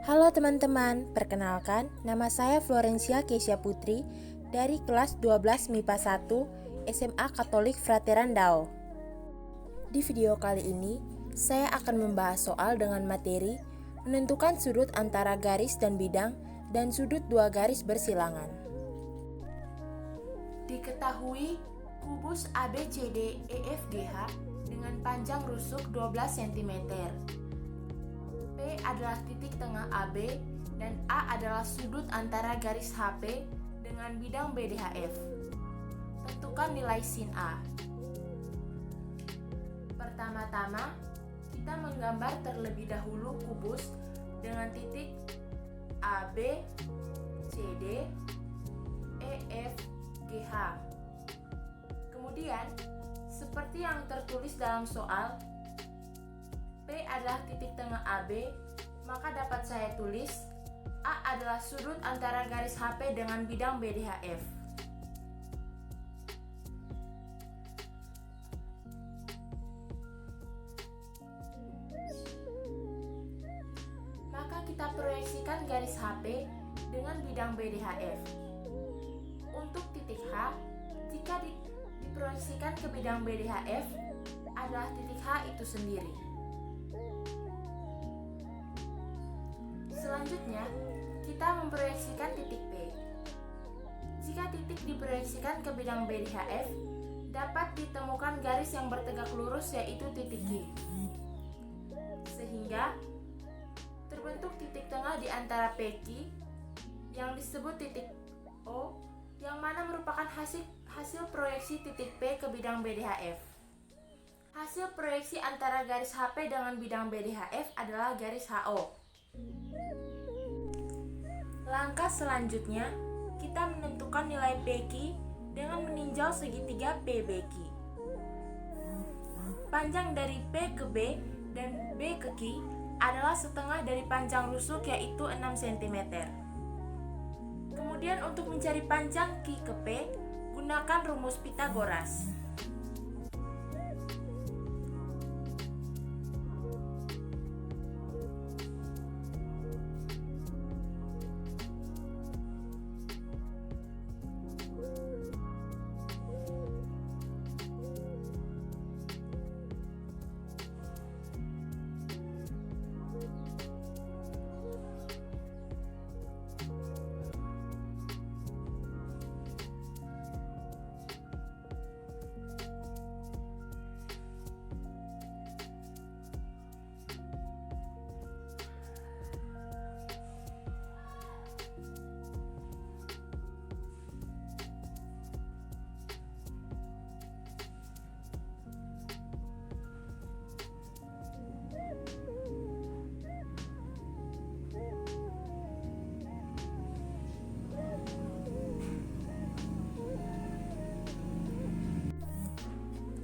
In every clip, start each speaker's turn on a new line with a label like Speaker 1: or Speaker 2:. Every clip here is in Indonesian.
Speaker 1: Halo teman-teman, perkenalkan nama saya Florencia Kesia Putri dari kelas 12 MIPA 1 SMA Katolik Frateran Dao. Di video kali ini, saya akan membahas soal dengan materi menentukan sudut antara garis dan bidang dan sudut dua garis bersilangan. Diketahui kubus ABCD EFGH dengan panjang rusuk 12 cm. P adalah titik tengah AB dan A adalah sudut antara garis HP dengan bidang BDHF. Tentukan nilai sin A. Pertama-tama, kita menggambar terlebih dahulu kubus dengan titik AB, CD, EF, GH. Kemudian, seperti yang tertulis dalam soal, P adalah titik tengah AB, maka dapat saya tulis A adalah sudut antara garis HP dengan bidang BDHF. Maka kita proyeksikan garis HP dengan bidang BDHF. Untuk titik H, jika diproyeksikan ke bidang BDHF, adalah titik H itu sendiri. Selanjutnya, kita memproyeksikan titik P. Jika titik diproyeksikan ke bidang BDHF, dapat ditemukan garis yang bertegak lurus yaitu titik G. Sehingga, terbentuk titik tengah di antara PQ yang disebut titik O, yang mana merupakan hasil proyeksi titik P ke bidang BDHF. Hasil proyeksi antara garis HP dengan bidang BDHF adalah garis HO. Langkah selanjutnya, kita menentukan nilai PQ dengan meninjau segitiga PBQ. Panjang dari P ke B dan B ke Q adalah setengah dari panjang rusuk yaitu 6 cm. Kemudian untuk mencari panjang Q ke P, gunakan rumus Pythagoras.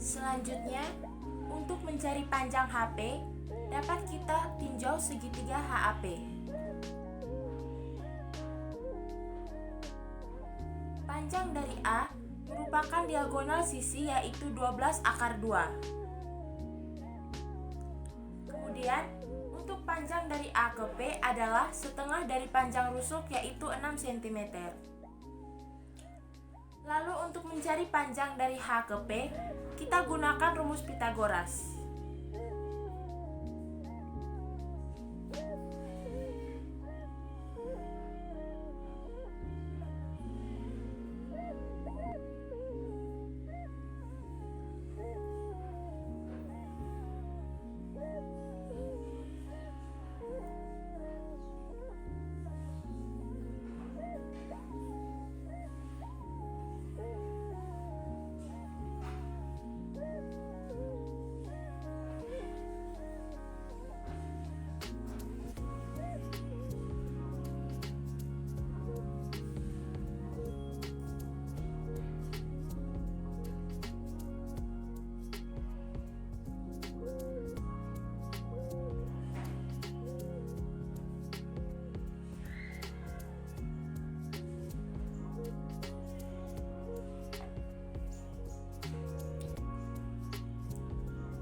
Speaker 1: Selanjutnya, untuk mencari panjang HP, dapat kita tinjau segitiga HAP. Panjang dari A merupakan diagonal sisi yaitu 12 akar 2. Kemudian, untuk panjang dari A ke P adalah setengah dari panjang rusuk yaitu 6 cm. Lalu untuk mencari panjang dari H ke P, kita gunakan rumus Pythagoras.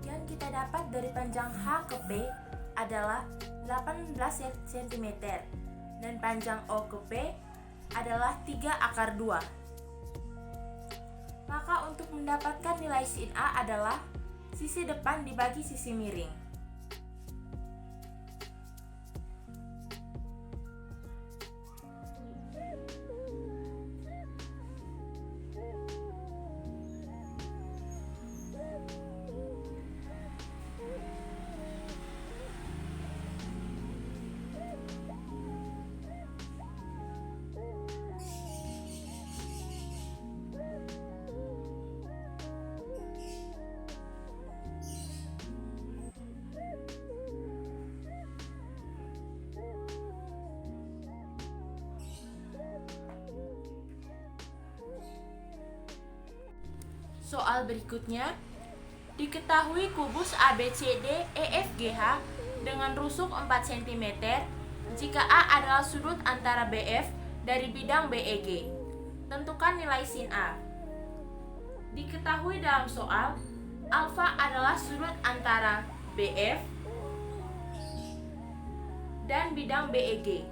Speaker 1: Yang kita dapat dari panjang H ke P adalah 18 cm dan panjang O ke P adalah 3/2. Maka untuk mendapatkan nilai sin A adalah sisi depan dibagi sisi miring. Soal berikutnya, diketahui kubus ABCD EFGH dengan rusuk 4 cm jika A adalah sudut antara BF dari bidang BEG. Tentukan nilai sin A. Diketahui dalam soal, alfa adalah sudut antara BF dan bidang BEG.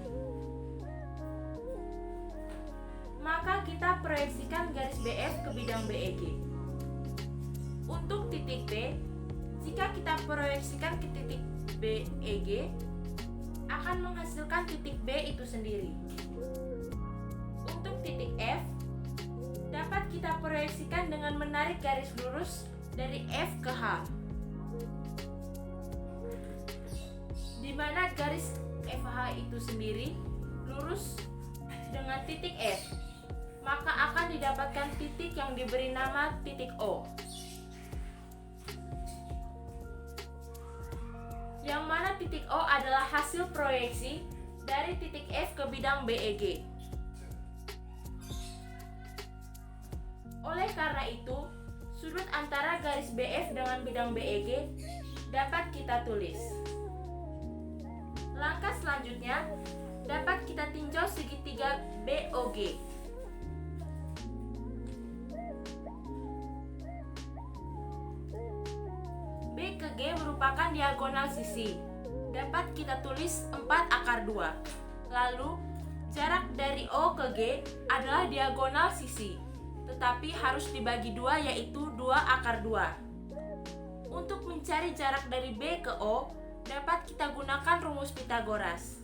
Speaker 1: Maka kita proyeksikan garis BF ke bidang BEG. Untuk titik B, jika kita proyeksikan ke titik BEG, akan menghasilkan titik B itu sendiri. Untuk titik F, dapat kita proyeksikan dengan menarik garis lurus dari F ke H, di mana garis FH itu sendiri lurus dengan titik F, maka akan didapatkan titik yang diberi nama titik O, yang mana titik O adalah hasil proyeksi dari titik F ke bidang BEG. Oleh karena itu, sudut antara garis BF dengan bidang BEG dapat kita tulis. Langkah selanjutnya, dapat kita tinjau segitiga BOG. B ke G merupakan diagonal sisi. Dapat kita tulis 4/2. Lalu, jarak dari O ke G adalah diagonal sisi, tetapi harus dibagi 2 yaitu 2/2. Untuk mencari jarak dari B ke O, dapat kita gunakan rumus Pythagoras.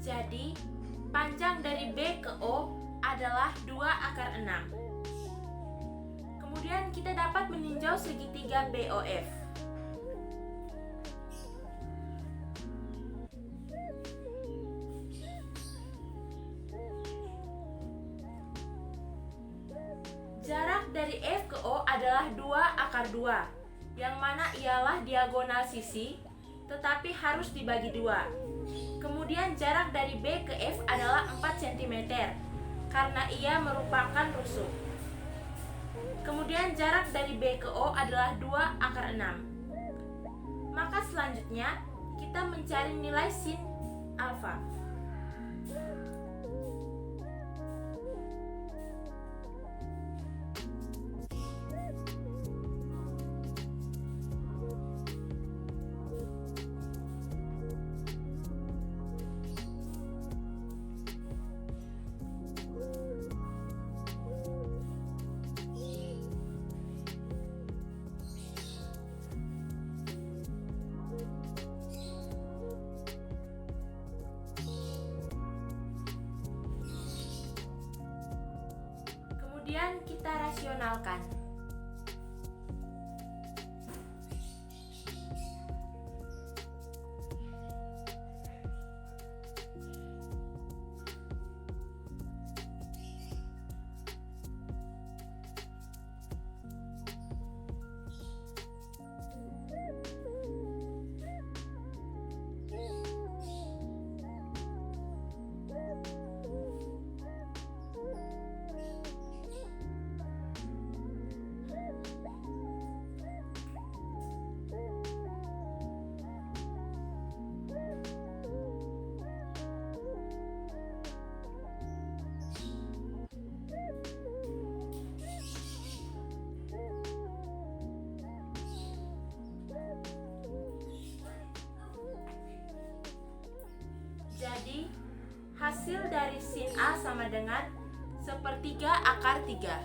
Speaker 1: Jadi, panjang dari B ke O adalah 2/6. Kemudian kita dapat meninjau segitiga BOF. Jarak dari F ke O adalah 2/2, yang mana ialah diagonal sisi, tetapi harus dibagi 2. Kemudian jarak dari B ke F adalah 4 cm, karena ia merupakan rusuk. Kemudian jarak dari B ke O adalah 2/6. Maka selanjutnya, kita mencari nilai sin alfa. kita rasionalkan. Jadi, hasil dari sin A sama dengan 1/3 akar 3.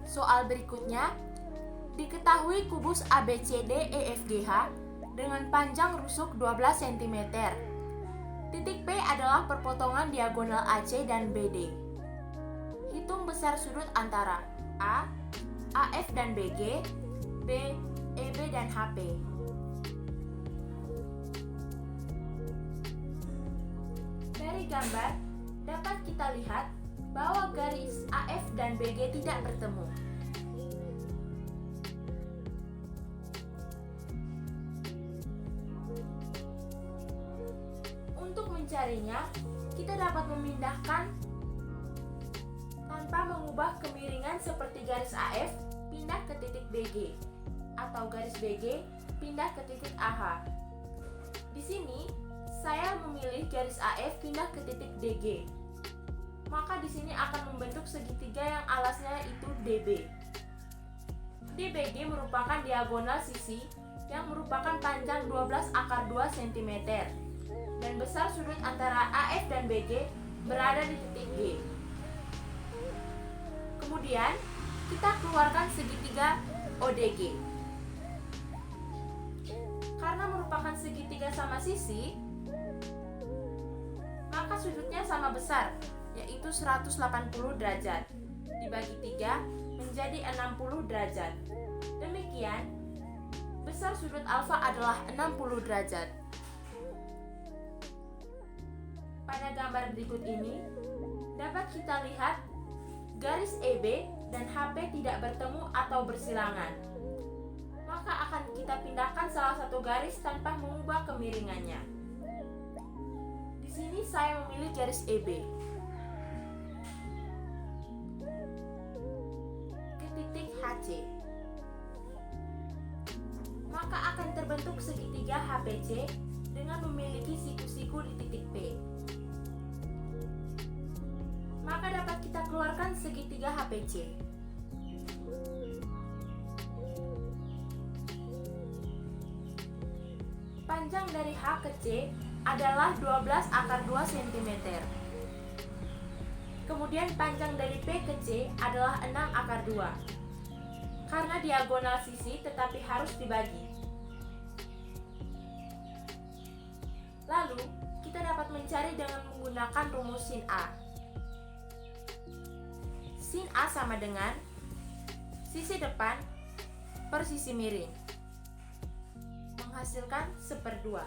Speaker 1: Soal berikutnya, diketahui kubus ABCD EFGH dengan panjang rusuk 12 cm. Titik P adalah perpotongan diagonal AC dan BD. Hitung besar sudut antara A, AF dan BG, B, EB dan HP. Dari gambar, dapat kita lihat bahwa garis AF dan BG tidak bertemu. Untuk mencarinya, kita dapat memindahkan tanpa mengubah kemiringan seperti garis AF pindah ke titik BG atau garis BG pindah ke titik AH. Di sini saya memilih garis AF pindah ke titik DG. Maka di sini akan membentuk segitiga yang alasnya itu DB. DBG merupakan diagonal sisi yang merupakan panjang 12 akar 2 cm dan besar sudut antara AF dan BG berada di titik G. Kemudian kita keluarkan segitiga ODG. Karena merupakan segitiga sama sisi, maka sudutnya sama besar, yaitu 180 derajat. Dibagi 3 menjadi 60 derajat. Demikian, besar sudut alfa adalah 60 derajat. Pada gambar berikut ini, dapat kita lihat garis EB dan HP tidak bertemu atau bersilangan. Maka akan kita pindahkan salah satu garis tanpa mengubah kemiringannya. Di sini saya memilih garis EB. Ke titik HC. Maka akan terbentuk segitiga HPC dengan memiliki siku-siku di titik P. Maka dapat kita keluarkan segitiga HPC. Panjang dari H ke C adalah 12 akar 2 cm. Kemudian panjang dari P ke C adalah 6 akar 2. Karena diagonal sisi tetapi harus dibagi. Lalu, kita dapat mencari dengan menggunakan rumus sin A. Sin A sama dengan sisi depan per sisi miring, menghasilkan 1/2.